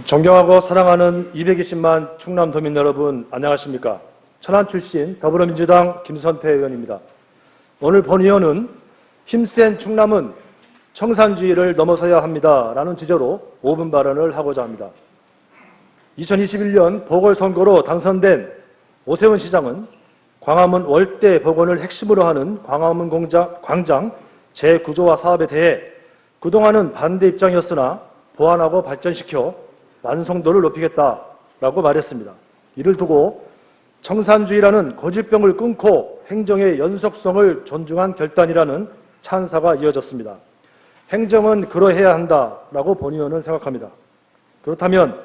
존경하고 사랑하는 220만 충남도민 여러분, 안녕하십니까? 천안 출신 더불어민주당 김선태 의원입니다. 오늘 본의원은 힘센 충남은 청산주의를 넘어서야 합니다 라는 주제로 5분 발언을 하고자 합니다. 2021년 보궐선거로 당선된 오세훈 시장은 광화문 월대 복원을 핵심으로 하는 광화문 광장 재구조화 사업에 대해 그동안은 반대 입장이었으나 보완하고 발전시켜 완성도를 높이겠다라고 말했습니다. 이를 두고 청산주의라는 고질병을 끊고 행정의 연속성을 존중한 결단이라는 찬사가 이어졌습니다. 행정은 그러해야 한다라고 본의원은 생각합니다. 그렇다면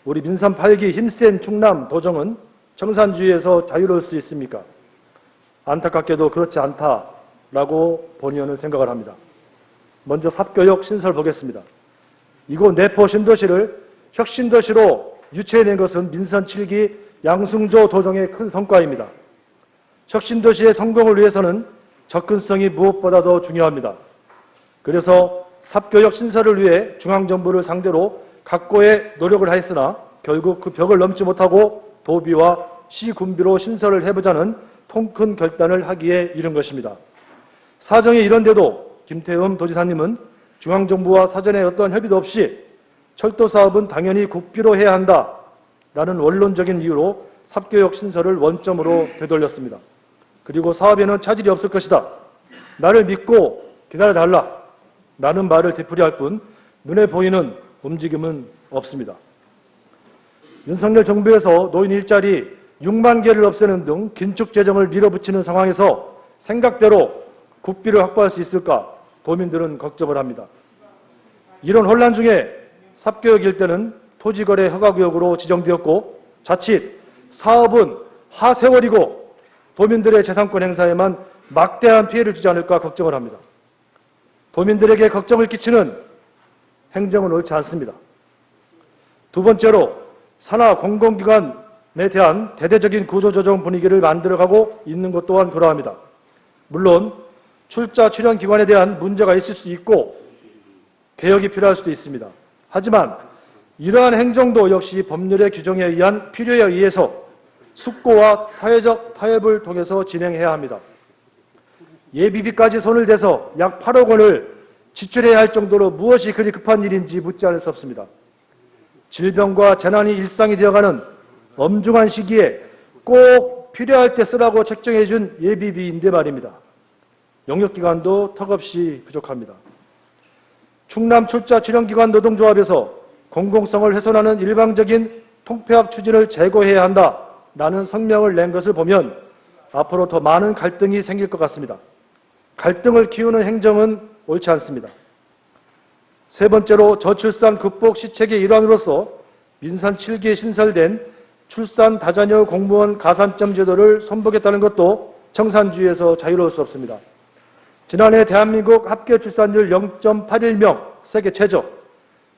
우리 민선 8기 힘센 충남 도정은 청산주의에서 자유로울 수 있습니까? 안타깝게도 그렇지 않다라고 본의원은 생각을 합니다. 먼저 삽교역 신설 보겠습니다. 이곳 내포 신도시를 혁신도시로 유치해낸 것은 민선 7기 양승조 도정의 큰 성과입니다. 혁신도시의 성공을 위해서는 접근성이 무엇보다도 중요합니다. 그래서 삽교역 신설을 위해 중앙정부를 상대로 각고의 노력을 하였으나 결국 그 벽을 넘지 못하고 도비와 시군비로 신설을 해보자는 통큰 결단을 하기에 이른 것입니다. 사정이 이런데도 김태흠 도지사님은 중앙정부와 사전에 어떠한 협의도 없이 철도 사업은 당연히 국비로 해야 한다라는 원론적인 이유로 삽교역 신설을 원점으로 되돌렸습니다. 그리고 사업에는 차질이 없을 것이다. 나를 믿고 기다려달라 라는 말을 되풀이할 뿐 눈에 보이는 움직임은 없습니다. 윤석열 정부에서 노인 일자리 6만 개를 없애는 등 긴축 재정을 밀어붙이는 상황에서 생각대로 국비를 확보할 수 있을까 도민들은 걱정을 합니다. 이런 혼란 중에 삽교역 일대는 토지거래 허가구역으로 지정되었고 자칫 사업은 하세월이고 도민들의 재산권 행사에만 막대한 피해를 주지 않을까 걱정을 합니다. 도민들에게 걱정을 끼치는 행정은 옳지 않습니다. 두 번째로 산하 공공기관에 대한 대대적인 구조조정 분위기를 만들어가고 있는 것 또한 그러합니다. 물론 출자 출연 기관에 대한 문제가 있을 수 있고 개혁이 필요할 수도 있습니다. 하지만 이러한 행정도 역시 법률의 규정에 의한 필요에 의해서 숙고와 사회적 타협을 통해서 진행해야 합니다. 예비비까지 손을 대서 약 8억 원을 지출해야 할 정도로 무엇이 그리 급한 일인지 묻지 않을 수 없습니다. 질병과 재난이 일상이 되어가는 엄중한 시기에 꼭 필요할 때 쓰라고 책정해 준 예비비인데 말입니다. 용역기관도 턱없이 부족합니다. 충남 출자 출연기관 노동조합에서 공공성을 훼손하는 일방적인 통폐합 추진을 제거해야 한다라는 성명을 낸 것을 보면 앞으로 더 많은 갈등이 생길 것 같습니다. 갈등을 키우는 행정은 옳지 않습니다. 세 번째로 저출산 극복 시책의 일환으로서 민선 7기에 신설된 출산 다자녀 공무원 가산점 제도를 손보겠다는 것도 청산주의에서 자유로울 수 없습니다. 지난해 대한민국 합계 출산율 0.81명, 세계 최저,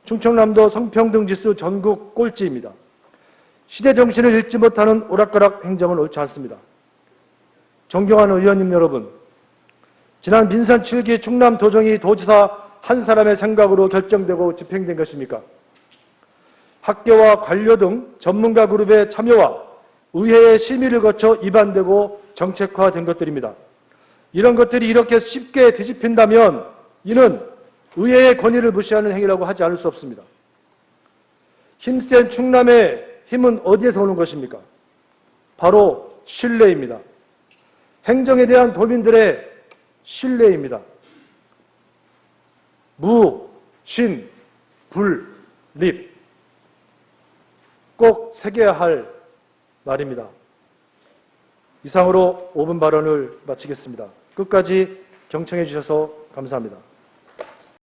충청남도 성평등 지수 전국 꼴찌입니다. 시대 정신을 읽지 못하는 오락가락 행정은 옳지 않습니다. 존경하는 의원님 여러분, 지난 민선 7기 충남 도정이 도지사 한 사람의 생각으로 결정되고 집행된 것입니까? 학계와 관료 등 전문가 그룹의 참여와 의회의 심의를 거쳐 입안되고 정책화된 것들입니다. 이런 것들이 이렇게 쉽게 뒤집힌다면 이는 의회의 권위를 무시하는 행위라고 하지 않을 수 없습니다. 힘센 충남의 힘은 어디에서 오는 것입니까? 바로 신뢰입니다. 행정에 대한 도민들의 신뢰입니다. 무, 신, 불, 립. 꼭 새겨야 할 말입니다. 이상으로 5분 발언을 마치겠습니다. 끝까지 경청해 주셔서 감사합니다.